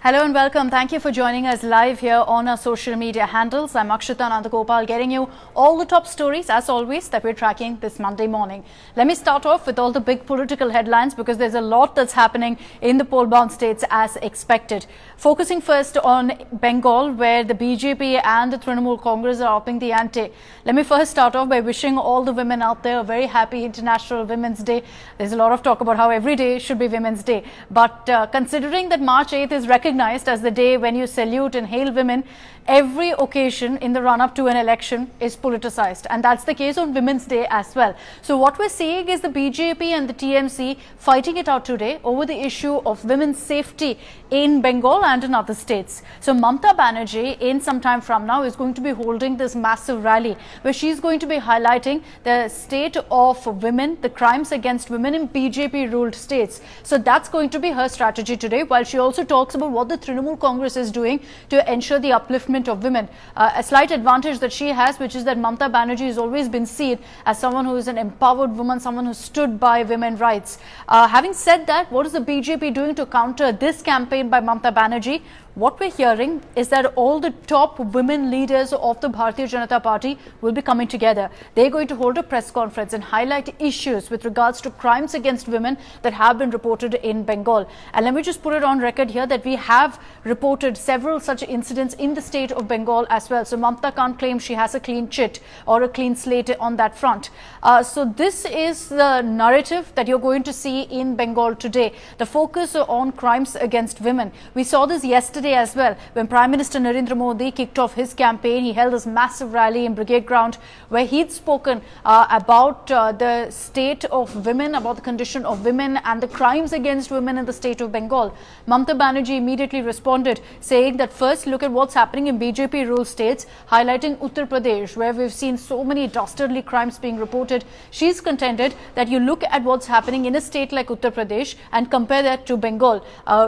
Hello and welcome. Thank you for joining us live here on our social media handles. I'm Akshita Nandagopal, getting you all the top stories as always that we're tracking this Monday morning. Let me start off with all the big political headlines because there's a lot that's happening in the poll-bound states as expected. Focusing first on Bengal, where the BJP and the Trinamool Congress are upping the ante. Let me first start off by wishing all the women out there a very happy International Women's Day. There's a lot of talk about how every day should be Women's Day. But considering that March 8th is recognized as the day when you salute and hail women, every occasion in the run-up to an election is politicized, and that's the case on Women's Day as well. So what we're seeing is the BJP and the TMC fighting it out today over the issue of women's safety in Bengal and in other states. So Mamata Banerjee, in some time from now, is going to be holding this massive rally where she's going to be highlighting the state of women, the crimes against women in BJP-ruled states. So that's going to be her strategy today, while she also talks about what the Trinamool Congress is doing to ensure the upliftment of women. A slight advantage that she has, which is that Mamata Banerjee has always been seen as someone who is an empowered woman, someone who stood by women's rights. Having said that, what is the BJP doing to counter this campaign by Mamata Banerjee? What we're hearing is that all the top women leaders of the Bharatiya Janata Party will be coming together. They're going to hold a press conference and highlight issues with regards to crimes against women that have been reported in Bengal. And let me just put it on record here that we have reported several such incidents in the state of Bengal as well. So Mamata can't claim she has a clean chit or a clean slate on that front. So this is the narrative that you're going to see in Bengal today. The focus on crimes against women. We saw this yesterday as well when Prime Minister Narendra Modi kicked off his campaign. He held this massive rally in Brigade Ground where he'd spoken about the state of women, about the condition of women and the crimes against women in the state of Bengal. Mamata Banerjee immediately responded, saying that first look at what's happening in BJP ruled states, highlighting Uttar Pradesh, where we've seen so many dastardly crimes being reported. She's contended that you look at what's happening in a state like Uttar Pradesh and compare that to Bengal.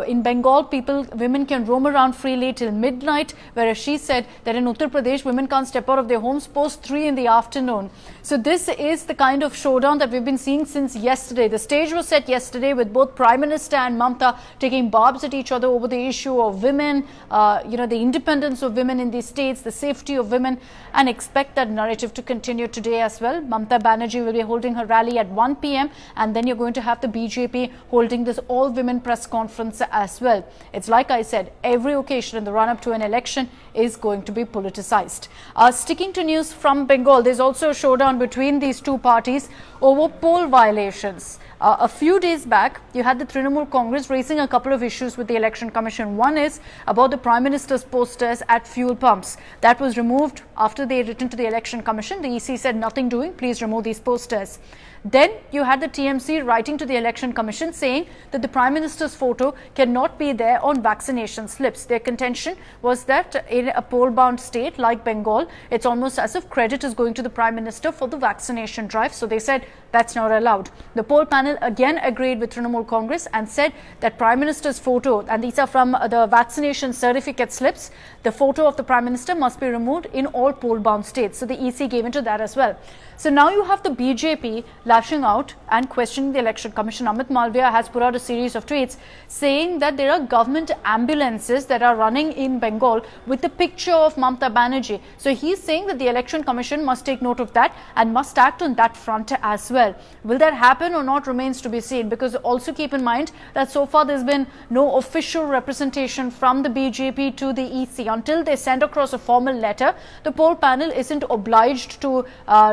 In Bengal, women can roam around freely till midnight, whereas she said that in Uttar Pradesh, women can't step out of their homes post 3 in the afternoon. So this is the kind of showdown that we've been seeing since yesterday. The stage was set yesterday with both Prime Minister and Mamata taking barbs at each other over the issue of women, the independence of women in these states, the safety of women, and expect that narrative to continue today as well. Mamata Banerjee will be holding her rally at 1 p.m. and then you're going to have the BJP holding this all-women press conference as well. It's like I said, every occasion in the run-up to an election is going to be politicized. Sticking to news from Bengal, there's also a showdown between these two parties over poll violations. A few days back, you had the Trinamool Congress raising a couple of issues with the Election Commission. One is about the Prime Minister's posters at fuel pumps. That was removed after they written to the Election Commission. The EC said nothing doing, please remove these posters. Then you had the TMC writing to the Election Commission saying that the Prime Minister's photo cannot be there on vaccination slips. Their contention was that in a poll-bound state like Bengal, it's almost as if credit is going to the Prime Minister for the vaccination drive. So they said that's not allowed. The poll panel again agreed with Trinamool Congress and said that Prime Minister's photo, and these are from the vaccination certificate slips, the photo of the Prime Minister must be removed in all poll-bound states. So the EC gave into that as well. So now you have the BJP lashing out and questioning the Election Commission. Amit Malviya has put out a series of tweets saying that there are government ambulances that are running in Bengal with the picture of Mamata Banerjee. So he's saying that the Election Commission must take note of that and must act on that front as well. Will that happen or not remains to be seen, because also keep in mind that so far there's been no official representation from the BJP to the EC. Until they send across a formal letter, the poll panel isn't obliged to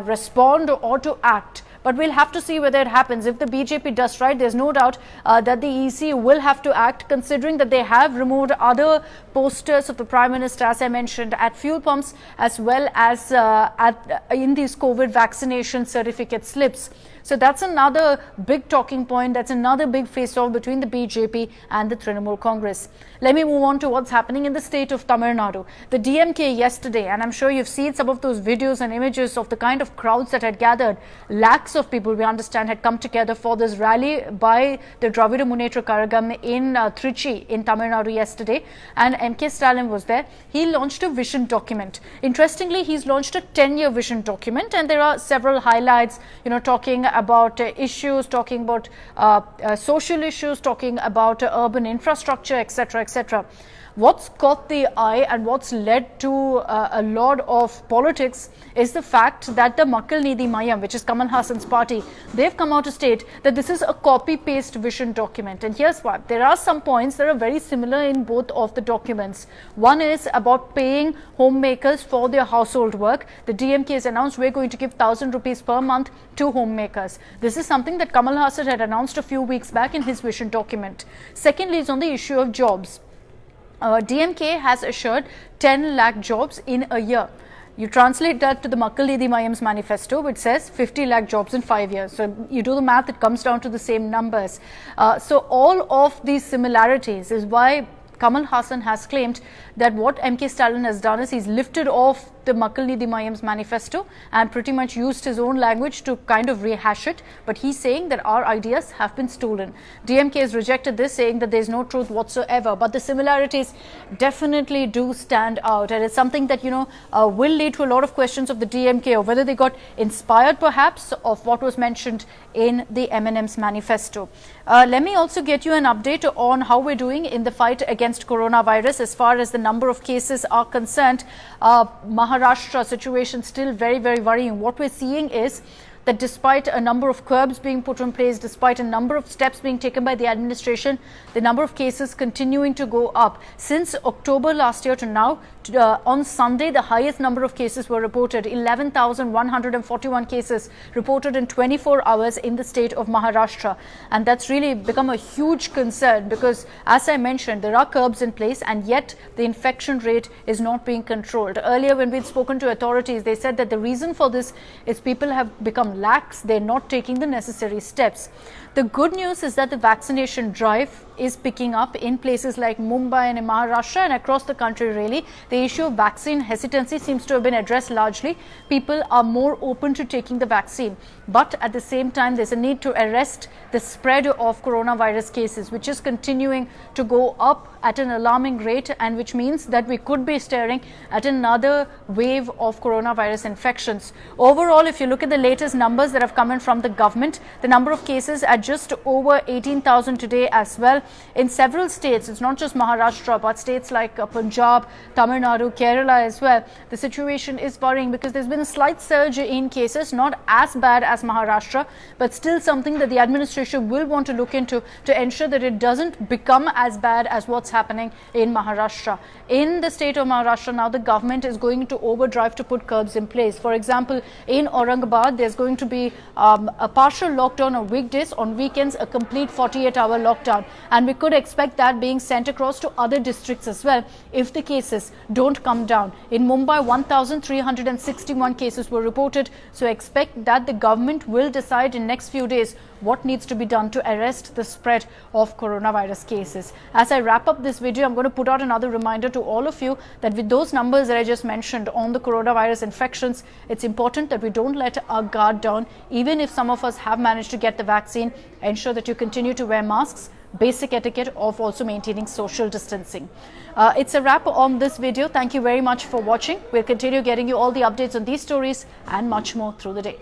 respond or to act. But we'll have to see whether it happens. If the BJP does right, there's no doubt that the EC will have to act, considering that they have removed other posters of the Prime Minister, as I mentioned, at fuel pumps, as well as in these COVID vaccination certificate slips. So that's another big talking point. That's another big face-off between the BJP and the Trinamool Congress. Let me move on to what's happening in the state of Tamil Nadu. The DMK yesterday, and I'm sure you've seen some of those videos and images of the kind of crowds that had gathered. Lakhs of people, we understand, had come together for this rally by the Dravida Munnetra Kazhagam in Trichy in Tamil Nadu yesterday. And MK Stalin was there. He launched a vision document. Interestingly, he's launched a 10-year vision document, and there are several highlights, talking about issues, talking about social issues, talking about urban infrastructure, etc., etc. What's caught the eye and what's led to a lot of politics is the fact that the Makkal Nidhi Mayam, which is Kamal Hassan's party, they've come out to state that this is a copy-paste vision document. And here's why. There are some points that are very similar in both of the documents. One is about paying homemakers for their household work. The DMK has announced we're going to give 1,000 rupees per month to homemakers. This is something that Kamal Hassan had announced a few weeks back in his vision document. Secondly is on the issue of jobs. DMK has assured 10 lakh jobs in a year. You translate that to the Makkal Nidhi Mayam's manifesto, which says 50 lakh jobs in 5 years. So you do the math, it comes down to the same numbers. So all of these similarities is why Kamal Hassan has claimed that what MK Stalin has done is he's lifted off the Makkal Nidhi Mayam's manifesto and pretty much used his own language to kind of rehash it. But he's saying that our ideas have been stolen. DMK has rejected this, saying that there's no truth whatsoever. But the similarities definitely do stand out. And it's something that, will lead to a lot of questions of the DMK, or whether they got inspired perhaps of what was mentioned in the MNM's manifesto. Let me also get you an update on how we're doing in the fight against coronavirus as far as the number of cases are concerned. Maharashtra situation still very, very worrying. What we're seeing is that despite a number of curbs being put in place, despite a number of steps being taken by the administration, the number of cases continuing to go up. Since October last year to now, on Sunday, the highest number of cases were reported, 11,141 cases reported in 24 hours in the state of Maharashtra. And that's really become a huge concern because, as I mentioned, there are curbs in place and yet the infection rate is not being controlled. Earlier, when we'd spoken to authorities, they said that the reason for this is people have become lax, they're not taking the necessary steps. The good news is that the vaccination drive is picking up in places like Mumbai and in Maharashtra and across the country really. The issue of vaccine hesitancy seems to have been addressed largely. People are more open to taking the vaccine. But at the same time, there's a need to arrest the spread of coronavirus cases, which is continuing to go up at an alarming rate, and which means that we could be staring at another wave of coronavirus infections. Overall, if you look at the latest numbers that have come in from the government, the number of cases are just over 18,000 today as well. In several states, it's not just Maharashtra, but states like Punjab, Tamil Nadu, Kerala as well. The situation is worrying because there's been a slight surge in cases, not as bad as Maharashtra, but still something that the administration will want to look into to ensure that it doesn't become as bad as what's happening in Maharashtra. In the state of Maharashtra now, the government is going to overdrive to put curbs in place. For example, in Aurangabad, there's going to be a partial lockdown on weekdays, on weekends a complete 48-hour lockdown, and we could expect that being sent across to other districts as well if the cases don't come down. In Mumbai, 1,361 cases were reported, so expect that the government will decide in next few days what needs to be done to arrest the spread of coronavirus cases. As I wrap up this video, I'm going to put out another reminder to all of you that with those numbers that I just mentioned on the coronavirus infections, it's important that we don't let our guard down. Even if some of us have managed to get the vaccine, ensure that you continue to wear masks, basic etiquette of also maintaining social distancing. It's a wrap on this video. Thank you very much for watching. We'll continue getting you all the updates on these stories and much more through the day.